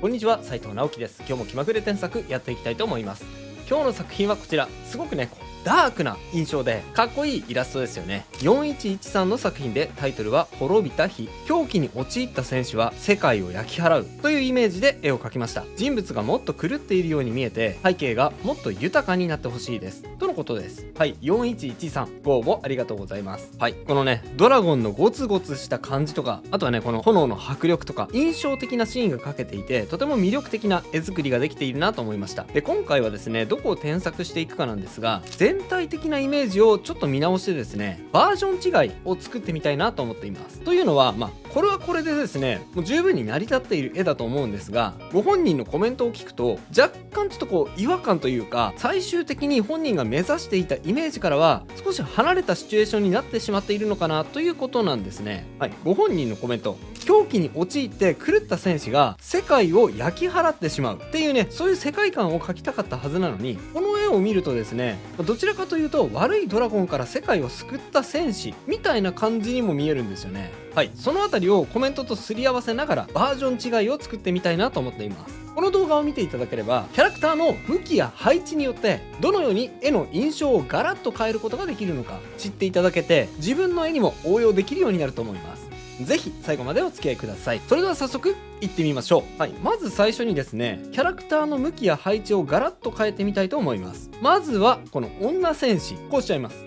こんにちは、さいとうなおきです。今日も気まぐれ添削やっていきたいと思います。今日の作品はこちら。すごくねダークな印象でかっこいいイラストですよね。4113の作品で、タイトルは滅びた日。狂気に陥った戦士は世界を焼き払うというイメージで絵を描きました。人物がもっと狂っているように見えて、背景がもっと豊かになってほしいですとのことです。はい、4113ご応募ありがとうございます。はい、このねドラゴンのゴツゴツした感じとか、あとはねこの炎の迫力とか、印象的なシーンが描けていて、とても魅力的な絵作りができているなと思いました。で、今回はですねどこを添削していくかなんですが、全体的なイメージをちょっと見直してですね、バージョン違いを作ってみたいなと思っています。というのはこれはこれでですね、もう十分に成り立っている絵だと思うんですが、ご本人のコメントを聞くと若干ちょっと違和感というか、最終的に本人が目指していたイメージからは少し離れたシチュエーションになってしまっているのかなということなんですね。はい、ご本人のコメント。狂気に陥って狂った戦士が世界を焼き払ってしまうっていうね、そういう世界観を描きたかったはずなのに、この絵を見るとですね、どちらかというと悪いドラゴンから世界を救った戦士みたいな感じにも見えるんですよね。はい、そのあたりをコメントとすり合わせながらバージョン違いを作ってみたいなと思っています。この動画を見ていただければ、キャラクターの向きや配置によってどのように絵の印象をガラッと変えることができるのか知っていただけて、自分の絵にも応用できるようになると思います。ぜひ最後までお付き合いください。それでは早速いってみましょう。はい、まず最初にですね、キャラクターの向きや配置をガラッと変えてみたいと思います。まずはこの女戦士、こうしちゃいます。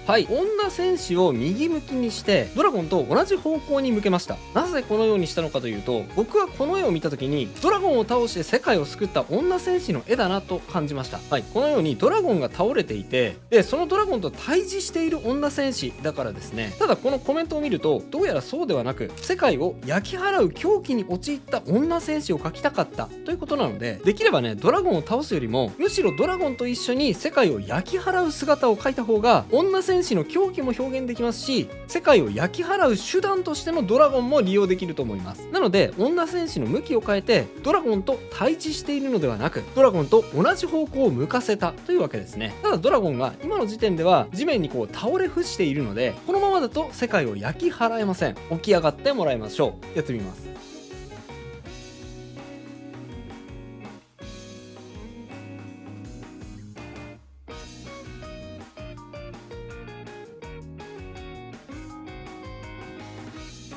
はい、女戦士を右向きにしてドラゴンと同じ方向に向けました。なぜこのようにしたのかというと、僕はこの絵を見た時にドラゴンを倒して世界を救った女戦士の絵だなと感じました。はい、このようにドラゴンが倒れていて、でそのドラゴンと対峙している女戦士だからですね。ただこのコメントを見ると、どうやらそうではなく、世界を焼き払う狂気に陥った女戦士を描きたかったということなので、できればねドラゴンを倒すよりも、むしろドラゴンと一緒に世界を焼き払う姿を描いた方が、女戦士の狂気も表現できますし、世界を焼き払う手段としてのドラゴンも利用できると思います。なので女戦士の向きを変えて、ドラゴンと対峙しているのではなく、ドラゴンと同じ方向を向かせたというわけですね。ただドラゴンが今の時点では地面に倒れ伏しているので、このままだと世界を焼き払えません。起き上がってもらいましょう。やってみます。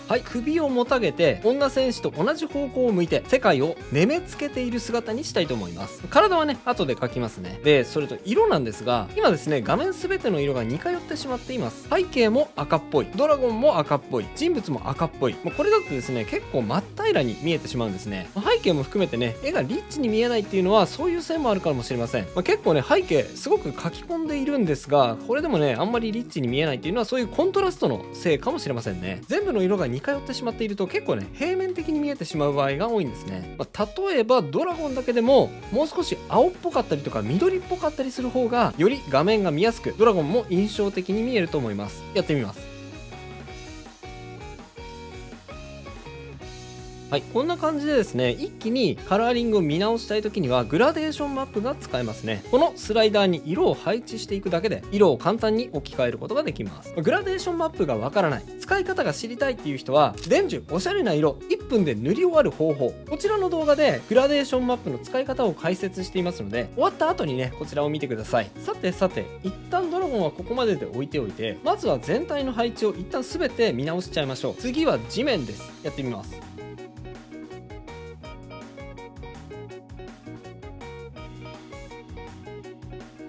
はい、首をもたげて女戦士と同じ方向を向いて世界をねめつけている姿にしたいと思います。体はね後で描きますね。でそれと色なんですが、今ですね画面全ての色が似通ってしまっています。背景も赤っぽい、ドラゴンも赤っぽい、人物も赤っぽい。これだとですね結構真っ平らに見えてしまうんですね。背景も含めてね絵がリッチに見えないっていうのは、そういう線もあるかもしれません。結構ね背景すごく描き込んでいるんですが、これでもねあんまりリッチに見えないっていうのは、そういうコントラストのせいかもしれませんね。全部の色が似通ってしまっていると結構ね平面的に見えてしまう場合が多いんですね。例えばドラゴンだけでももう少し青っぽかったりとか緑っぽかったりする方が、より画面が見やすく、ドラゴンも印象的に見えると思います。やってみます。はい、こんな感じでですね、一気にカラーリングを見直したい時にはグラデーションマップが使えますね。このスライダーに色を配置していくだけで、色を簡単に置き換えることができます。グラデーションマップがわからない、使い方が知りたいっていう人は、伝授おしゃれな色1分で塗り終わる方法、こちらの動画でグラデーションマップの使い方を解説していますので、終わった後にねこちらを見てください。さて一旦ドラゴンはここまでで置いておいて、まずは全体の配置を一旦全て見直しちゃいましょう。次は地面です。やってみます。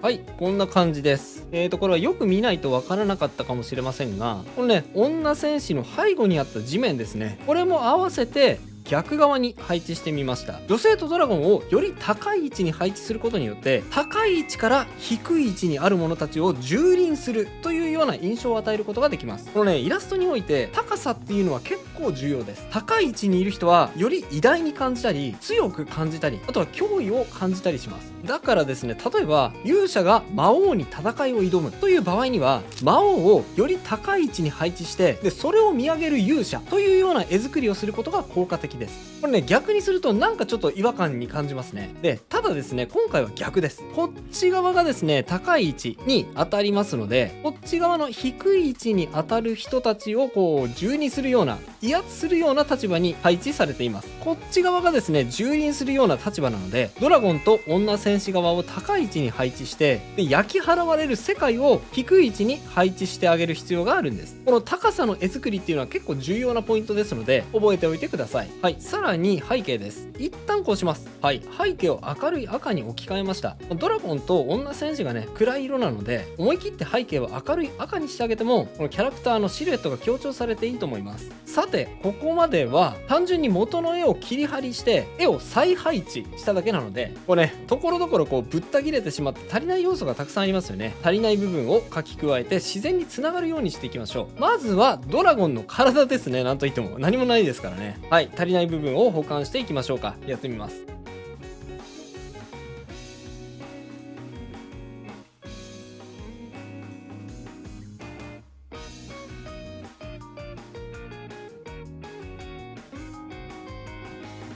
はい、こんな感じです。これはよく見ないとわからなかったかもしれませんが、このね女戦士の背後にあった地面ですね、これも合わせて逆側に配置してみました。女性とドラゴンをより高い位置に配置することによって、高い位置から低い位置にあるものたちを蹂躙するというような印象を与えることができます。このねイラストにおいて高さっていうのは結構重要です。高い位置にいる人はより偉大に感じたり、強く感じたり、あとは脅威を感じたりします。だからですね、例えば勇者が魔王に戦いを挑むという場合には、魔王をより高い位置に配置して、でそれを見上げる勇者というような絵作りをすることが効果的です。これね、逆にするとなんかちょっと違和感に感じますね。でただですね、今回は逆です。こっち側がですね、高い位置に当たりますので、こっち側の低い位置に当たる人たちをこう蹂躙するような、威圧するような立場に配置されています。こっち側がですね、蹂躙するような立場なので、ドラゴンと女戦士側を高い位置に配置して、で焼き払われる世界を低い位置に配置してあげる必要があるんです。この高さの絵作りっていうのは結構重要なポイントですので、覚えておいてください。はい、さらに背景です。一旦こうします。はい、背景を明るい赤に置き換えました。ドラゴンと女戦士がね、暗い色なので、思い切って背景を明るい赤にしてあげても、このキャラクターのシルエットが強調されていいと思います。さて、ここまでは単純に元の絵を切り張りして絵を再配置しただけなので、これね、ところどころこうぶった切れてしまって足りない要素がたくさんありますよね。足りない部分を書き加えて自然につながるようにしていきましょう。まずはドラゴンの体ですね。なんといっても何もないですからね。はい、足りない部分を補完していきましょうか。やってみます。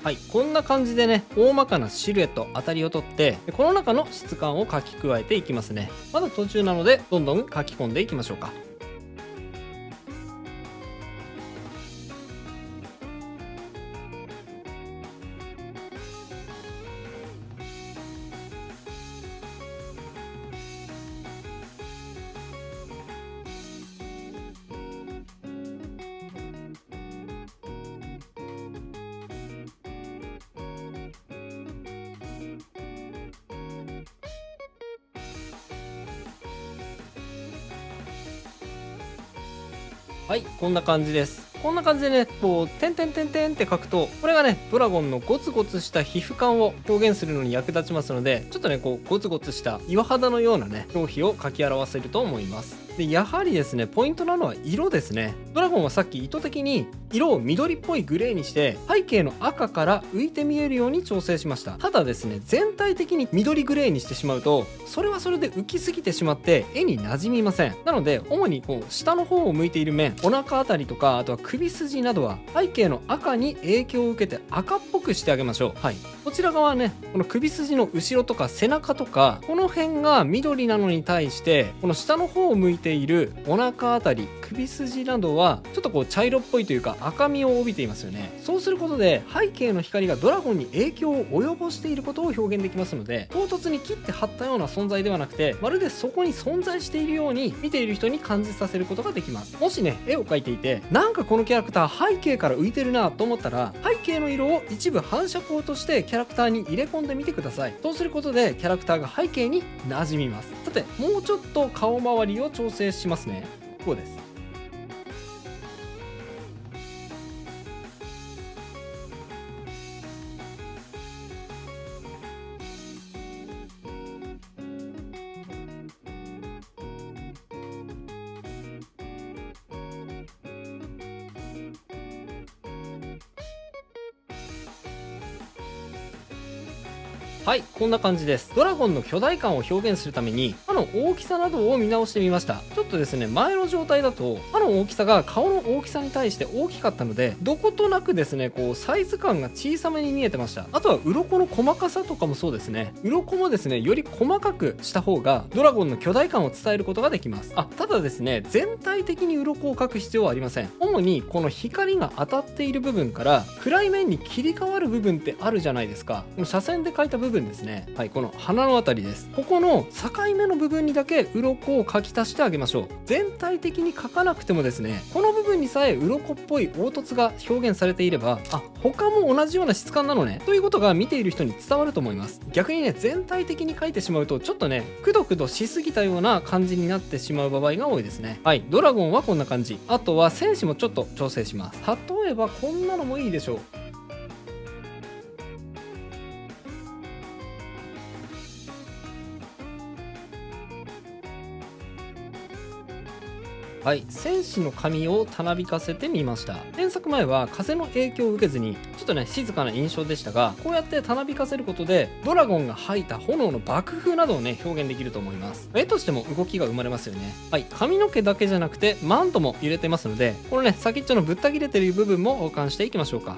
はい、こんな感じでね、大まかなシルエット、当たりを取って、この中の質感を書き加えていきますね。まだ途中なので、どんどん書き込んでいきましょうか。はい、こんな感じです。こんな感じでね、こう、点々点々って書くと、これがね、ドラゴンのゴツゴツした皮膚感を表現するのに役立ちますので、ちょっとね、こう、ゴツゴツした岩肌のようなね、表皮を書き表せると思います。で、やはりですね、ポイントなのは色ですね。ドラゴンはさっき意図的に色を緑っぽいグレーにして、背景の赤から浮いて見えるように調整しました。ただですね、全体的に緑グレーにしてしまうと、それはそれで浮きすぎてしまって絵に馴染みません。なので、主にこう、下の方を向いている面、お腹あたりとか、あとは首筋などは背景の赤に影響を受けて赤っぽくしてあげましょう。はい。こちら側はね、この首筋の後ろとか背中とか、この辺が緑なのに対して、この下の方を向いているお腹あたり、首筋などはちょっとこう茶色っぽいというか赤みを帯びていますよね。そうすることで背景の光がドラゴンに影響を及ぼしていることを表現できますので、唐突に切って貼ったような存在ではなくて、まるでそこに存在しているように見ている人に感じさせることができます。もしね、絵を描いていて、なんかこのキャラクター背景から浮いてるなと思ったら、背景の色を一部反射光としてキャラクターに入れ込んでみてください。そうすることでキャラクターが背景に馴染みます。さて、もうちょっと顔周りを調整しますね。こうです。はい、こんな感じです。ドラゴンの巨大感を表現するために歯の大きさなどを見直してみました。ちょっとですね、前の状態だと歯の大きさが顔の大きさに対して大きかったので、どことなくですね、こうサイズ感が小さめに見えてました。あとは鱗の細かさとかもそうですね。鱗もですね、より細かくした方がドラゴンの巨大感を伝えることができます。ただですね、全体的に鱗を描く必要はありません。主にこの光が当たっている部分から暗い面に切り替わる部分ってあるじゃないですか。この斜線で描いた部分ですね。はい、この鼻のあたりです。ここの境目の部分にだけ鱗を描き足してあげましょう。全体的に描かなくてもですね、この部分にさえ鱗っぽい凹凸が表現されていれば、他も同じような質感なのねということが見ている人に伝わると思います。逆にね、全体的に描いてしまうとちょっとね、くどくどしすぎたような感じになってしまう場合が多いですね。はい、ドラゴンはこんな感じ。あとは戦士もちょっと調整します。例えばこんなのもいいでしょう。はい、戦士の髪をたなびかせてみました。添削前は風の影響を受けずにちょっとね静かな印象でしたが、こうやってたなびかせることでドラゴンが吐いた炎の爆風などをね表現できると思います。絵としても動きが生まれますよね。はい、髪の毛だけじゃなくてマントも揺れてますので、このね先っちょのぶった切れてる部分も交換していきましょうか。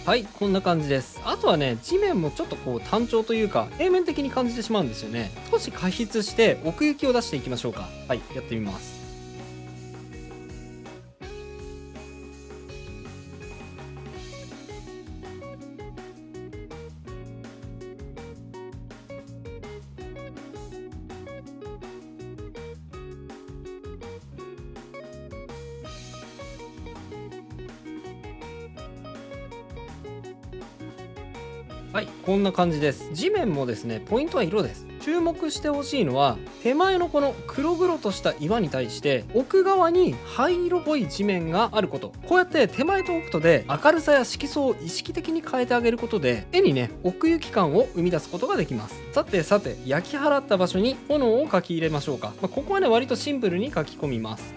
はい、こんな感じです。あとはね、地面もちょっとこう単調というか平面的に感じてしまうんですよね。少し加筆して奥行きを出していきましょうか。はい、やってみます。はい、こんな感じです。地面もですね、ポイントは色です。注目してほしいのは手前のこの黒々とした岩に対して奥側に灰色っぽい地面があること。こうやって手前と奥とで明るさや色相を意識的に変えてあげることで絵にね奥行き感を生み出すことができます。さて焼き払った場所に炎を描き入れましょうか。ここはね割とシンプルに描き込みます。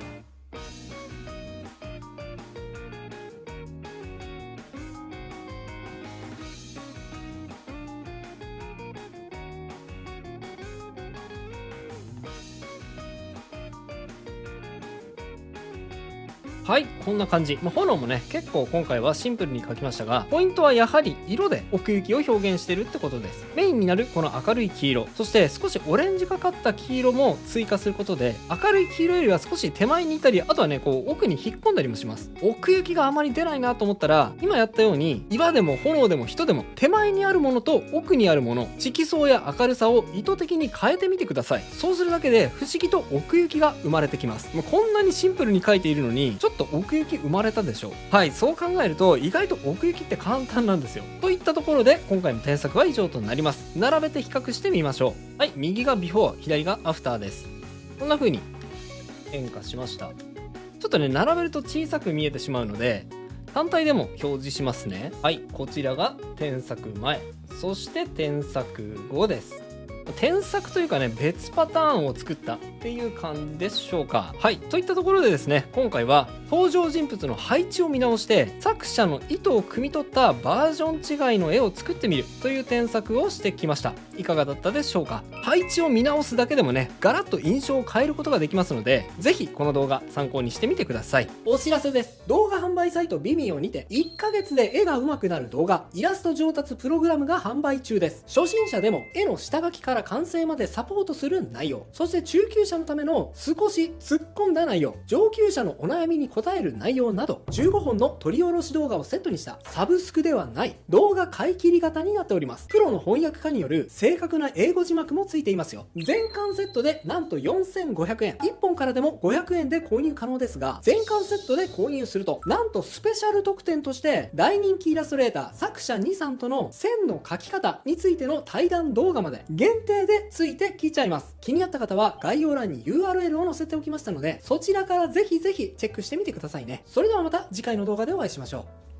はい、こんな感じ。炎もね結構今回はシンプルに描きましたが、ポイントはやはり色で奥行きを表現してるってことです。メインになるこの明るい黄色、そして少しオレンジがかった黄色も追加することで、明るい黄色よりは少し手前にいたり、あとはねこう奥に引っ込んだりもします。奥行きがあまり出ないなと思ったら、今やったように岩でも炎でも人でも手前にあるものと奥にあるもの、色相や明るさを意図的に変えてみてください。そうするだけで不思議と奥行きが生まれてきます。こんなにシンプルに描いているのにちょっと奥行き生まれたでしょう。はい、そう考えると意外と奥行きって簡単なんですよ。といったところで今回の添削は以上となります。並べて比較してみましょう。はい、右がビフォー、左がアフターです。こんな風に変化しました。ちょっとね並べると小さく見えてしまうので単体でも表示しますね。はい、こちらが添削前、そして添削後です。添削というかね別パターンを作ったっていう感じでしょうか。はい、といったところでですね、今回は登場人物の配置を見直して作者の意図を汲み取ったバージョン違いの絵を作ってみるという添削をしてきました。いかがだったでしょうか。配置を見直すだけでもねガラッと印象を変えることができますので、ぜひこの動画参考にしてみてください。お知らせです。動画販売サイト Vimeo にて1ヶ月で絵が上手くなる動画イラスト上達プログラムが販売中です。初心者でも絵の下書きから完成までサポートする内容、そして中級者のための少し突っ込んだ内容、上級者のお悩みに答える内容など15本の取り下ろし動画をセットにしたサブスクではない動画買い切り型になっております。プロの翻訳家による正確な英語字幕もついていますよ。全巻セットでなんと4500円、1本からでも500円で購入可能ですが、全巻セットで購入するとなんとスペシャル特典として大人気イラストレーター作者2さんとの線の描き方についての対談動画まで限定でついてきちゃいます。気になった方は概要欄に URL を載せておきましたので、そちらからぜひぜひチェックしてみてくださいね。それではまた次回の動画でお会いしましょう。